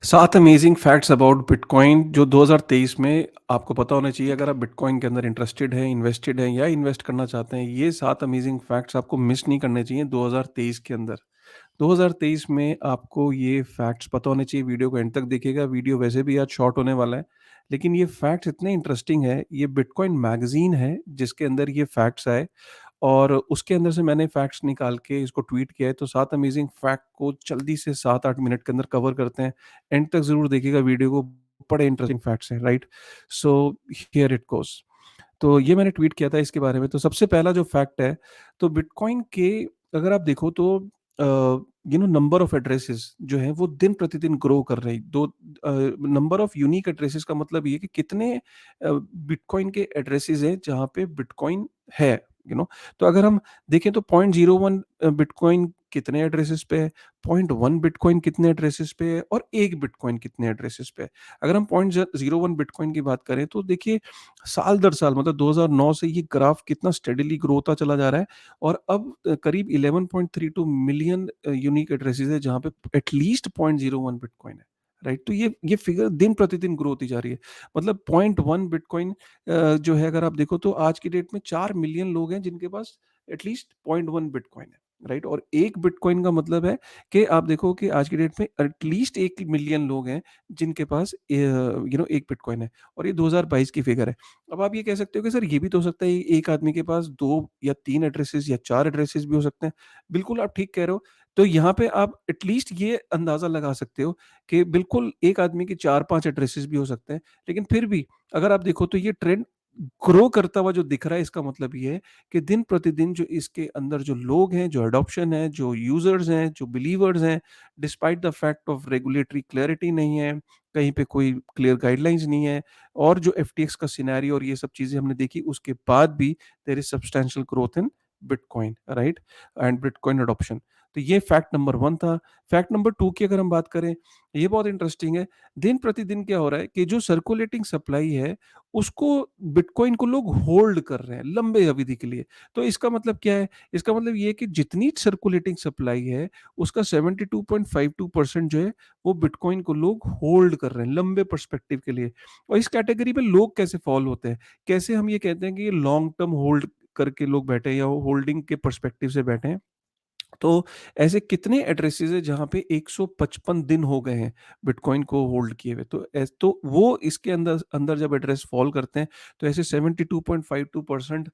7 amazing facts about bitcoin जो 2023 में आपको पता होना चाहिए अगर आप बिटकॉइन के अंदर इंटरेस्टेड हैं, इन्वेस्टेड हैं या इन्वेस्ट करना चाहते हैं। ये 7 अमेजिंग फैक्ट्स आपको मिस नहीं करने चाहिए 2023 के अंदर। 2023 में आपको ये फैक्ट्स पता होने चाहिए, वीडियो को एंड तक देखिएगा। वीडियो वैसे भी आज शॉर्ट होने वाला है, लेकिन ये फैक्ट्स इतने इंटरेस्टिंग है। ये बिटकॉइन मैगज़ीन है जिसके अंदर ये फैक्ट्स आए और उसके अंदर से मैंने फैक्ट्स निकाल के इसको ट्वीट किया है। तो 7 अमेजिंग फैक्ट को जल्दी से 7-8 मिनट के अंदर कवर करते हैं। एंड तक ज़रूर देखिएगा वीडियो को, बड़े इंटरेस्टिंग फैक्ट्स हैं, right? So here it goes. तो ये मैंने ट्वीट किया था इसके बारे में। तो सबसे पहला जो फैक्ट है, तो बिटकॉइन के अगर आप देखो तो नंबर ऑफ एड्रेसेस जो हैं वो दिन प्रतिदिन ग्रो कर रही। नंबर ऑफ यूनिक एड्रेसेस का मतलब ये है कि कितने बिटकॉइन के एड्रेसेस हैं जहाँ पे बिटकॉइन है, यू नो। तो अगर हम देखें तो 0.01 बिटकॉइन कितने एड्रेसेस पे है, 0.1 बिटकॉइन कितने एड्रेसेस पे है और 1 बिटकॉइन कितने एड्रेसेस पे है। अगर हम 0.01 बिटकॉइन की बात करें तो देखिए साल दर साल मतलब 2009 से ये ग्राफ कितना स्टेडीली ग्रो होता चला जा रहा है और अब करीब 11.32 मिलियन यूनिक एड्रेसेस है जहाँ पे एटलीस्ट 0.01 बिटकॉइन है, राइट? तो ये फिगर दिन प्रतिदिन ग्रो होती जा रही है। मतलब 0.1 बिटकॉइन जो है अगर आप देखो तो आज की डेट में 4 मिलियन लोग हैं जिनके पास एटलीस्ट 0.1 बिटकॉइन है, राइट? और 1 बिटकॉइन का मतलब है कि आप देखो कि आज की डेट में एटलीस्ट 1 मिलियन लोग हैं जिनके पास 1 बिटकॉइन है और ये 2022 की फिगर है। अब आप ये कह सकते हो कि सर ये भी तो हो सकता है एक आदमी के पास 2 या 3 एड्रेसेस या 4 एड्रेसेस भी हो सकते हैं। बिल्कुल आप ठीक कह रहे हो। तो यहाँ पे आप एटलीस्ट ये अंदाज़ा लगा सकते हो कि बिल्कुल एक आदमी के 4-5 एड्रेसेस भी हो सकते हैं। लेकिन फिर भी अगर आप देखो तो ये ट्रेंड ग्रो करता हुआ जो दिख रहा है इसका मतलब ये है कि दिन प्रतिदिन जो इसके अंदर जो लोग हैं, जो एडॉप्शन है, जो यूज़र्स हैं, जो बिलीवर्स हैं, despite the fact of regulatory clarity नहीं है, कहीं पे कोई क्लियर गाइडलाइंस नहीं है और जो एफटीएक्स का सिनेरियो और ये सब चीज़ें हमने देखी उसके बाद भी there is substantial growth in bitcoin, right? And bitcoin adoption. तो ये फैक्ट नंबर 1 था। फैक्ट नंबर 2 की अगर हम बात करें, ये बहुत इंटरेस्टिंग है। दिन प्रतिदिन क्या हो रहा है कि जो सर्कुलेटिंग सप्लाई है, उसको बिटकॉइन को लोग होल्ड कर रहे हैं लंबे अवधि के लिए। तो इसका मतलब क्या है? इसका मतलब ये है कि जितनी सर्कुलेटिंग सप्लाई है, उसका 72.52% जो है वो बिटकॉइन को लोग होल्ड कर रहे हैं लंबे पर्सपेक्टिव के लिए। और इस कैटेगरी में लोग कैसे फॉल होते हैं? कैसे हम ये कहते हैं कि ये लॉन्ग टर्म होल्ड करके लोग बैठे हैं या होल्डिंग के पर्सपेक्टिव से बैठे हैं? तो ऐसे कितने एड्रेसेस हैं जहाँ पे 155 दिन हो गए हैं बिटकॉइन को होल्ड किए हुए। तो वो इसके अंदर अंदर जब एड्रेस फॉल करते हैं तो ऐसे 72.52%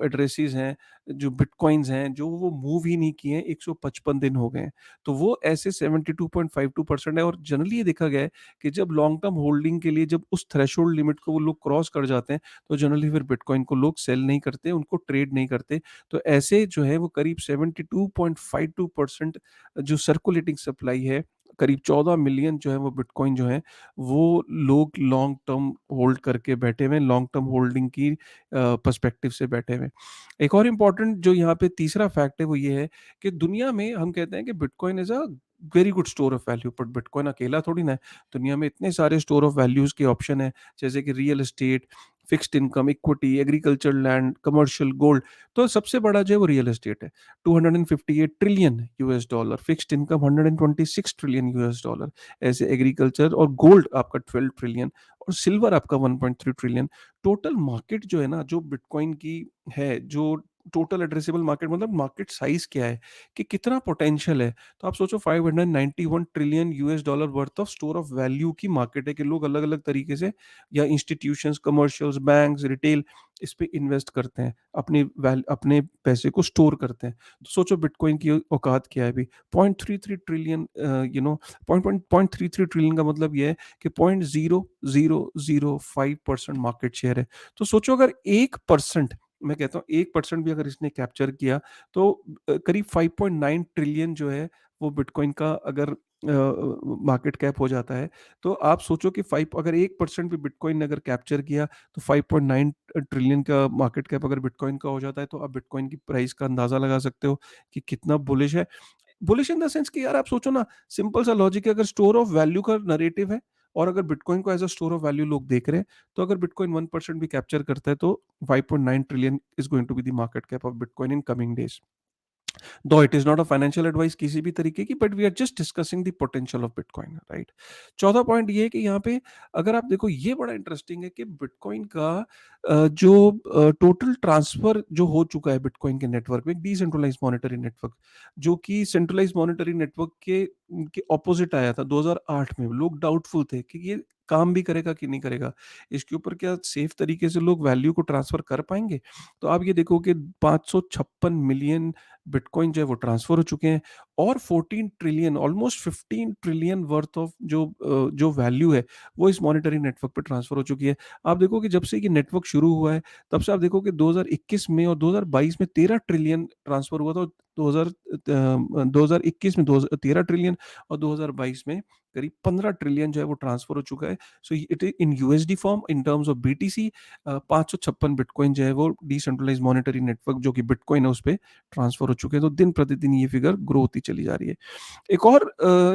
एड्रेसेस हैं जो बिटकॉइंस हैं जो वो मूव ही नहीं किए हैं, 155 दिन हो गए हैं। तो वो ऐसे 72.52% है और जनरली ये देखा गया है कि जब लॉन्ग टर्म होल्डिंग के लिए जब उस थ्रेशोल्ड लिमिट को वो लोग क्रॉस कर जाते हैं तो जनरली फिर बिटकॉइन को लोग सेल नहीं करते, उनको ट्रेड नहीं करते। तो ऐसे जो है वो करीब 72.52% जो सर्कुलेटिंग सप्लाई है, करीब 14 मिलियन जो है वो बिटकॉइन जो है, वो लोग लॉन्ग टर्म होल्ड करके बैठे हुए हैं, लॉन्ग टर्म होल्डिंग की पर्सपेक्टिव से बैठे हुए हैं। एक और इम्पोर्टेंट जो यहाँ पे तीसरा फैक्ट है वो ये है कि दुनिया में हम कहते हैं कि bitcoin is a very good store of value, but bitcoin अकेला थोड़ी ना है। दुनिया में इतने सारे स्टोर ऑफ वैल्यूज़ के ऑप्शन हैं, जैसे कि real estate, fixed income, equity, agriculture land, commercial gold. तो सबसे बड़ा जो है वो रियल एस्टेट है, 258 trillion US dollar, fixed income 126 trillion US dollar, ऐसे एग्रीकल्चर और गोल्ड आपका 12 ट्रिलियन और सिल्वर आपका 1.3 ट्रिलियन। टोटल मार्केट जो है ना जो बिटकॉइन की है, जो टोटल एड्रेसेबल मार्केट मतलब मार्केट साइज क्या है कि कितना पोटेंशियल है। तो आप सोचो 591 trillion US dollar worth of store of value की मार्केट है कि लोग अलग अलग तरीके से या इंस्टीट्यूशंस, कमर्शियल्स, बैंक्स, रिटेल इस पे इन्वेस्ट करते हैं, अपने पैसे को स्टोर करते हैं। तो सोचो बिटकॉइन की औकात क्या है अभी, 0.33 trillion point three three trillion का मतलब ये है कि 0.0005% मार्केट शेयर है। तो सोचो अगर 1%, मैं कहता हूँ 1% भी अगर इसने कैप्चर किया तो करीब 5.9 ट्रिलियन जो है वो बिटकॉइन का अगर मार्केट कैप हो जाता है। तो आप सोचो कि 5 अगर 1% भी बिटकॉइन ने अगर कैप्चर किया तो 5.9 ट्रिलियन का मार्केट कैप अगर बिटकॉइन का हो जाता है तो आप बिटकॉइन की प्राइस का अंदाज़ा लगा सकते हो कि कितना बुलिश है। बुलिश इन द सेंस कि यार आप सोचो ना, सिंपल सा लॉजिक है, अगर स्टोर ऑफ वैल्यू का नैरेटिव है और अगर बिटकॉइन को as a store of value लोग देख रहे हैं, तो अगर बिटकॉइन 1% भी कैप्चर करता है तो 5.9 trillion is going to be the market cap of bitcoin in coming days. Though it is not a financial advice किसी भी तरीके की, but we are just discussing the potential of bitcoin, right. चौथा point ये है कि यहाँ पे अगर आप देखो, ये बड़ा इंटरेस्टिंग है कि बिटकॉइन का जो टोटल ट्रांसफर जो हो चुका है बिटकॉइन के नेटवर्क में, डिसेंट्रलाइज मॉनेटरी नेटवर्क, जो कि सेंट्रलाइज मॉनेटरी नेटवर्क के ऑपोजिट आया था 2008 में। लोग डाउटफुल थे कि ये काम भी करेगा कि नहीं करेगा, इसके ऊपर क्या सेफ तरीके से लोग वैल्यू को ट्रांसफर कर पाएंगे। तो आप ये देखो कि 556 मिलियन बिटकॉइन जो है वो ट्रांसफर हो चुके हैं, और 14 trillion, almost 15 trillion worth of जो वैल्यू है वो इस मॉनेटरी नेटवर्क पे ट्रांसफर हो चुकी है। आप देखो कि जब से ये नेटवर्क शुरू हुआ है, तब से आप देखो कि 2021 में और 2022 में 13 ट्रिलियन ट्रांसफर हुआ था। 2021 में 13 ट्रिलियन, और 2022 में करीब 15 ट्रिलियन जो है वो ट्रांसफर हो चुका है। So it in USD form, in terms of BTC, 556 bitcoin जो है वो डिसेंट्रलाइज मॉनेटरी नेटवर्क जो कि बिटकॉइन है उस पे ट्रांसफर हो चुके हैं। तो दिन प्रतिदिन ये फिगर ग्रो होती चली जा रही है। एक और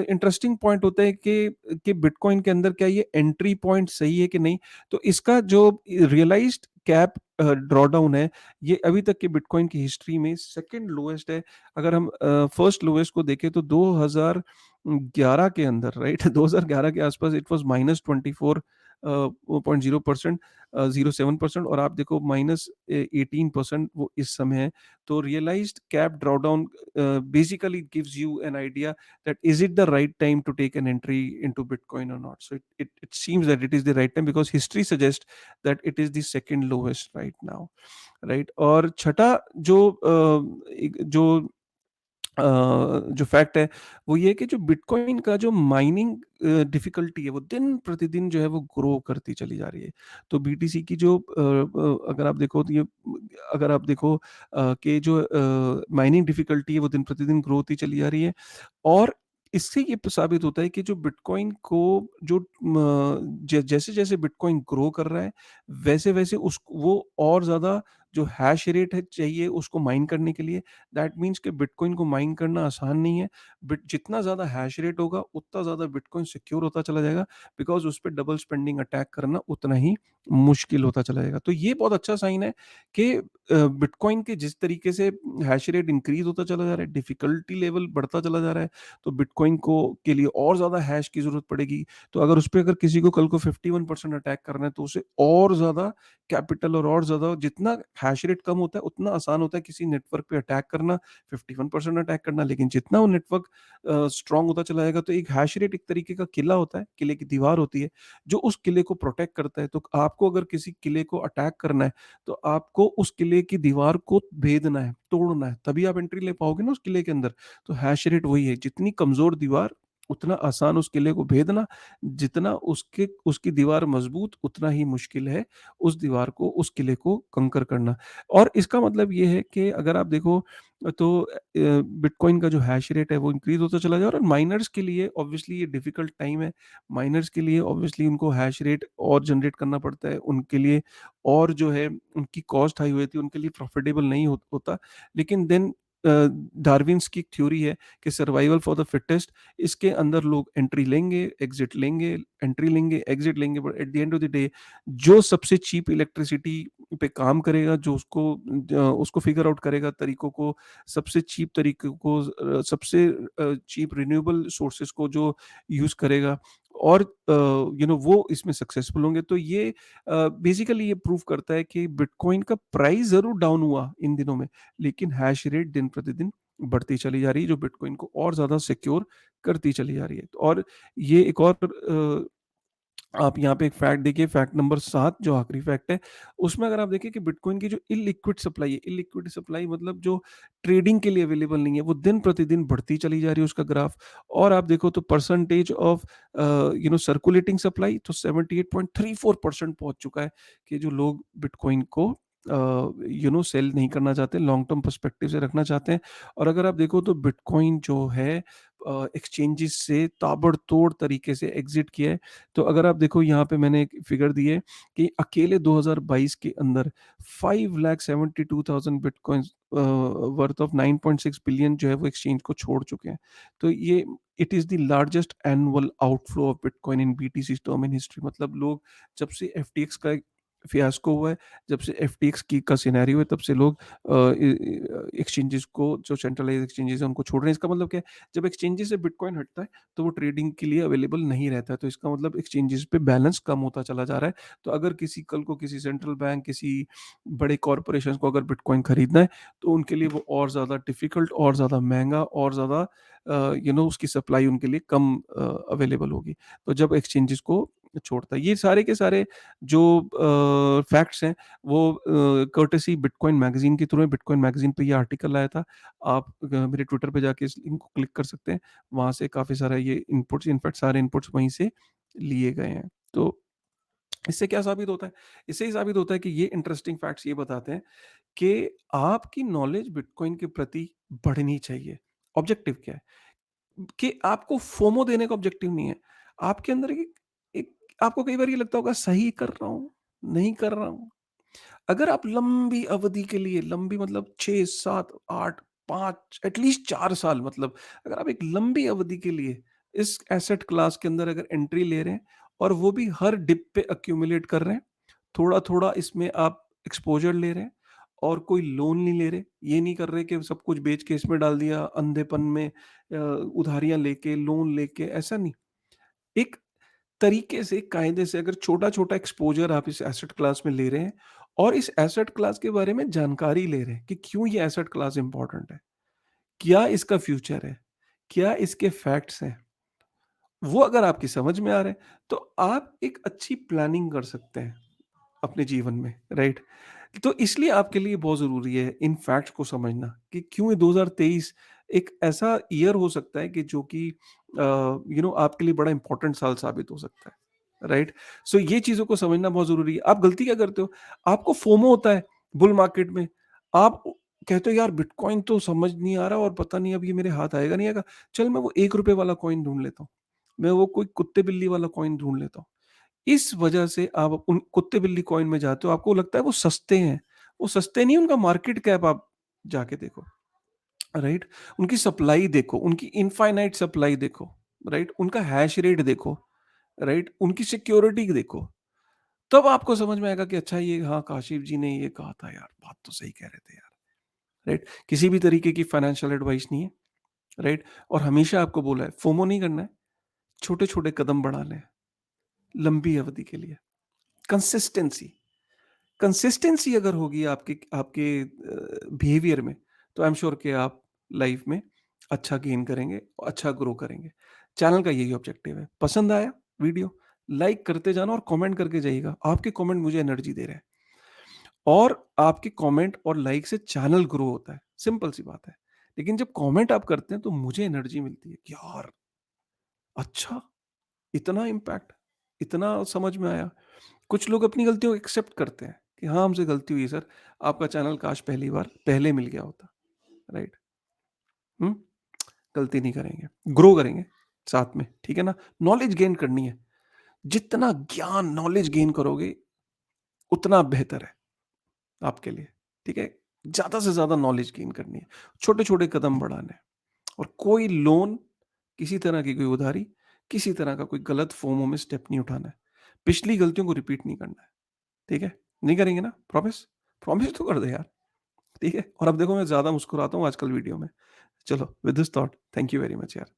इंटरेस्टिंग पॉइंट होता है कि बिटकॉइन के अंदर क्या ये एंट्री पॉइंट सही है कि नहीं। तो इसका जो रियलाइज्ड कैप ड्रॉडाउन है, ये अभी तक के बिटकॉइन की हिस्ट्री में सेकंड लोएस्ट है। अगर हम फर्स्ट लोएस्ट को देखें तो 2011 के अंदर, राइट, 2011 के आसपास इट वाज -24.0%, 07%, और आप देखो -18% वो इस समय है। तो realised cap drawdown basically gives you an idea that is it the right time to take an entry into Bitcoin or not. So it seems that it is the right time because history suggests that it is the second lowest right now, right? और छठा जो जो fact है वो ये है कि जो बिटकॉइन का जो माइनिंग डिफिकल्टी है वो दिन प्रतिदिन जो है वो ग्रो करती चली जा रही है। तो बीटीसी की जो अगर आप देखो तो ये, अगर आप देखो कि जो माइनिंग डिफिकल्टी है वो दिन प्रतिदिन ग्रो होती चली जा रही है। और इससे ये साबित होता है कि जो बिटकॉइन को जो जैसे जैसे बिटकॉइन ग्रो कर रहा है, वैसे वैसे उस वो और ज़्यादा जो हैश रेट है चाहिए उसको माइन करने के लिए। दैट मीन्स कि बिटकॉइन को माइन करना आसान नहीं है। बिट जितना ज़्यादा हैश रेट होगा उतना ज़्यादा बिटकॉइन सिक्योर होता चला जाएगा, बिकॉज़ उस पे डबल स्पेंडिंग अटैक करना उतना ही मुश्किल होता चला जाएगा। तो ये बहुत अच्छा साइन है कि बिटकॉइन के जिस तरीके से हैश रेट इंक्रीज़ होता चला जा रहा है, डिफ़िकल्टी लेवल बढ़ता चला जा रहा है, तो बिटकॉइन को के लिए और ज़्यादा हैश की ज़रूरत पड़ेगी। तो अगर उस पे अगर किसी को कल को 51% अटैक करना है तो उसे और ज़्यादा कैपिटल और ज़्यादा, जितना हैश रेट कम होता है उतना आसान होता है किसी नेटवर्क पे अटैक करना, 51% अटैक करना। लेकिन जितना वो नेटवर्क स्ट्रॉन्ग होता चला जाएगा, तो एक हैश रेट एक तरीके का किला होता है, किले की दीवार होती है, जो उस किले को प्रोटेक्ट करता है। तो आपको अगर किसी किले को अटैक करना है, तो आपको उस किले की दीवार को भेदना है, तोड़ना है, तभी आप एंट्री ले पाओगे ना उस किले के अंदर। तो हैश रेट वही है, जितनी कमज़ोर दीवार उतना आसान उस किले को भेदना, जितना उसकी दीवार मज़बूत उतना ही मुश्किल है उस दीवार को, उस किले को कंकर करना। और इसका मतलब ये है कि अगर आप देखो तो बिटकॉइन का जो हैश रेट है वो इंक्रीज़ होता चला जाए, और माइनर्स के लिए ऑब्वियसली ये डिफ़िकल्ट टाइम है। माइनर्स के लिए ऑब्वियसली उनको हैश रेट और जनरेट करना पड़ता है, उनके लिए और जो है उनकी कॉस्ट हाई हुई थी, उनके लिए प्रॉफिटेबल नहीं होता। लेकिन देन डार्विन्स की एक थ्योरी है कि सर्वाइवल फॉर द फिटेस्ट, इसके अंदर लोग एंट्री लेंगे, एग्ज़िट लेंगे, एंट्री लेंगे, एग्ज़िट लेंगे, but at the end of the day जो सबसे चीप इलेक्ट्रिसिटी पे काम करेगा, जो उसको फिगर आउट करेगा तरीकों को, सबसे चीप तरीकों को, सबसे चीप रिन्यूएबल सोर्सेज़ को जो यूज़ करेगा, और वो इसमें सक्सेसफुल होंगे। तो ये बेसिकली ये प्रूव करता है कि बिटकॉइन का प्राइस ज़रूर डाउन हुआ इन दिनों में, लेकिन हैश रेट दिन प्रतिदिन बढ़ती चली जा रही है, जो बिटकॉइन को और ज़्यादा सिक्योर करती चली जा रही है। और ये एक और आप यहाँ पे एक फैक्ट देखिए, फैक्ट नंबर 7 जो आखिरी फैक्ट है, उसमें अगर आप देखिए कि बिटकॉइन की जो इलिक्विड सप्लाई है, इलिक्विड सप्लाई मतलब जो ट्रेडिंग के लिए अवेलेबल नहीं है, वो दिन प्रतिदिन बढ़ती चली जा रही है उसका ग्राफ। और आप देखो तो परसेंटेज ऑफ सर्कुलेटिंग सप्लाई तो 78.34% पहुँच चुका है, कि जो लोग बिटकॉइन को सेल नहीं करना चाहते, लॉन्ग टर्म पर्सपेक्टिव से रखना चाहते हैं। और अगर आप देखो तो बिटकॉइन जो है एक्सचेंजेस से ताबड़तोड़ तरीके से एग्ज़िट किया है। तो अगर आप देखो यहाँ पे मैंने एक फिगर दी है कि अकेले 2022 के अंदर 5,72,000 बिटकॉइंस वर्थ ऑफ 9.6 बिलियन जो है वो एक्सचेंज को छोड़ चुके हैं। तो ये it is the largest annual outflow of bitcoin in BTC term in history. मतलब लोग जब से एफटीएक्स का फियास्को हुआ है, जब से एफटीएक्स की का सिनेरियो है तब से लोग एक्सचेंजेस को जो सेंट्रलाइज़ एक्सचेंजेस हैं उनको छोड़ रहे हैं। इसका मतलब क्या है? जब एक्सचेंजेस से बिटकॉइन हटता है, तो वो ट्रेडिंग के लिए अवेलेबल नहीं रहता है। तो इसका मतलब एक्सचेंजेस पे बैलेंस कम होता चला जा रहा है। तो अगर किसी कल को किसी सेंट्रल बैंक, किसी बड़े कॉर्पोरेशंस को अगर बिटकॉइन खरीदना है, तो उनके लिए वो और ज़्यादा डिफ़िकल्ट, और ज़्यादा महँगा, और ज़्यादा उसकी सप्लाई उनके लिए कम अवेलेबल होगी। तो जब एक्सचेंजेस को छोड़ता है। ये सारे के सारे जो फैक्ट्स हैं वो कर्टेसी बिटकॉइन मैगज़ीन के थ्रू है। बिटकॉइन मैगज़ीन पे ये आर्टिकल आया था। आप मेरे ट्विटर पे जाके इस लिंक को क्लिक कर सकते हैं। वहाँ से काफ़ी सारा ये इनपुट्स, इनफैक्ट सारे इनपुट्स वहीं से लिए गए हैं। तो इससे क्या साबित होता है? इससे ये साबित होता है कि ये इंटरेस्टिंग फैक्ट्स ये बताते हैं कि आपकी नॉलेज बिटकॉइन के प्रति बढ़नी चाहिए। ऑब्जेक्टिव क्या है? कि आपको फोमो देने का ऑब्जेक्टिव नहीं है। आपके अंदर एक एक आपको कई बार ये लगता होगा सही कर रहा हूँ, नहीं कर रहा हूँ। अगर आप लंबी अवधि के लिए, लंबी मतलब 6, 7, 8, 5 एटलीस्ट 4 साल, मतलब अगर आप एक लंबी अवधि के लिए इस एसेट क्लास के अंदर अगर एंट्री ले रहे हैं और वो भी हर डिप पे एक्यूमुलेट कर रहे हैं, थोड़ा-थोड़ा इसमें आप एक्सपोज़र ले रहे हैं और कोई लोन नहीं ले रहे। ये नहीं कर रहे कि सब कुछ बेच के इसमें डाल दिया, अंधेपन में उधारियाँ लेके, लोन लेके, ऐसा नहीं। एक तरीके से, कायदे से अगर छोटा-छोटा एक्सपोज़र आप इस एसेट क्लास में ले रहे हैं और इस एसेट क्लास के बारे में जानकारी ले रहे हैं कि क्यों ये एसेट क्लास इम्पोर्टेंट है? क्या इसका फ्यूचर है? क्या इसके फैक्ट्स हैं? वो अगर आपकी समझ में आ रहे हैं, तो आप एक अच्छी प्लानिंग कर सकते हैं अपने जीवन में, राइट? तो इसलिए आपके लिए बहुत ज़रूरी है इन फैक्ट्स को समझना कि क्यों ये 2023 एक ऐसा ईयर हो सकता है कि जो कि आपके लिए बड़ा इंपॉर्टेंट साल साबित हो सकता है, राइट? सो ये चीज़ों को समझना बहुत ज़रूरी है। आप गलती क्या करते हो? आपको फोमो होता है बुल मार्केट में। आप कहते हो यार बिटकॉइन तो समझ नहीं आ रहा और पता नहीं अब ये मेरे हाथ आएगा नहीं आएगा। चल मैं वो ₹1 वाला कॉइन ढूँढ लेता हूँ। मैं वो कोई कुत्ते-बिल्ली वाला कॉइन ढूँढ लेता हूँ। इस वजह से आप उन कुत्ते-बिल्ली कॉइन में जाते हो, आपको लगता है वो सस्ते हैं। वो सस्ते नहीं, उनका मार्केट कैप आप जाके देखो, राइट? उनकी सप्लाई देखो, उनकी इनफाइनाइट सप्लाई देखो, राइट? उनका हैश रेट देखो, राइट? उनकी सिक्योरिटी देखो। तब आपको समझ में आएगा कि अच्छा ये हाँ, काशिफ़ जी ने ये कहा था यार, बात तो सही कह रहे थे यार, राइट? किसी भी तरीके की फाइनेंशियल एडवाइस नहीं है, राइट? और हमेशा आपको बोला है, फोमो नहीं करना है, छोटे-छोटे कदम बढ़ाने हैं, लंबी अवधि के लिए। कंसिस्टेंसी कंसिस्टेंसी अगर होगी आपके आपके बिहेवियर में, तो आई एम श्योर कि आप लाइफ में अच्छा गेन करेंगे, अच्छा ग्रो करेंगे। चैनल का यही ऑब्जेक्टिव है। पसंद आया वीडियो? लाइक करते जाना और कमेंट करके जाइएगा। आपके कमेंट मुझे एनर्जी दे रहे हैं और आपके कमेंट और लाइक से चैनल ग्रो होता है। सिंपल सी बात है। लेकिन जब कमेंट आप करते हैं तो मुझे एनर्जी मिलती है कि यार अच्छा, इतना इम्पैक्ट, इतना समझ में आया। कुछ लोग अपनी गलतियों को एक्सेप्ट करते हैं कि हाँ, हमसे गलती हुई है सर, आपका चैनल काश पहली बार पहले मिल गया होता, राइट? हुँ? गलती नहीं करेंगे, ग्रो करेंगे साथ में, ठीक है ना? नॉलेज गेन करनी है, जितना ज्ञान, नॉलेज गेन करोगे, उतना बेहतर है आपके लिए, ठीक है? ज़्यादा से ज़्यादा नॉलेज गेन करनी है, छोटे-छोटे कदम बढ़ाने हैं और कोई लोन, किसी तरह की कोई उधारी, किसी तरह का कोई गलत फोमो में स्टेप नहीं उठाना है। पिछली गलतियों को रिपीट नहीं करना है, ठीक है? नहीं करेंगे ना? प्रॉमिस? प्रॉमिस तो कर दो यार। ठीक है? और अब देखो मैं ज़्यादा मुस्कुराता हूँ आजकल वीडियो में। चलो with this thought thank you very much यार।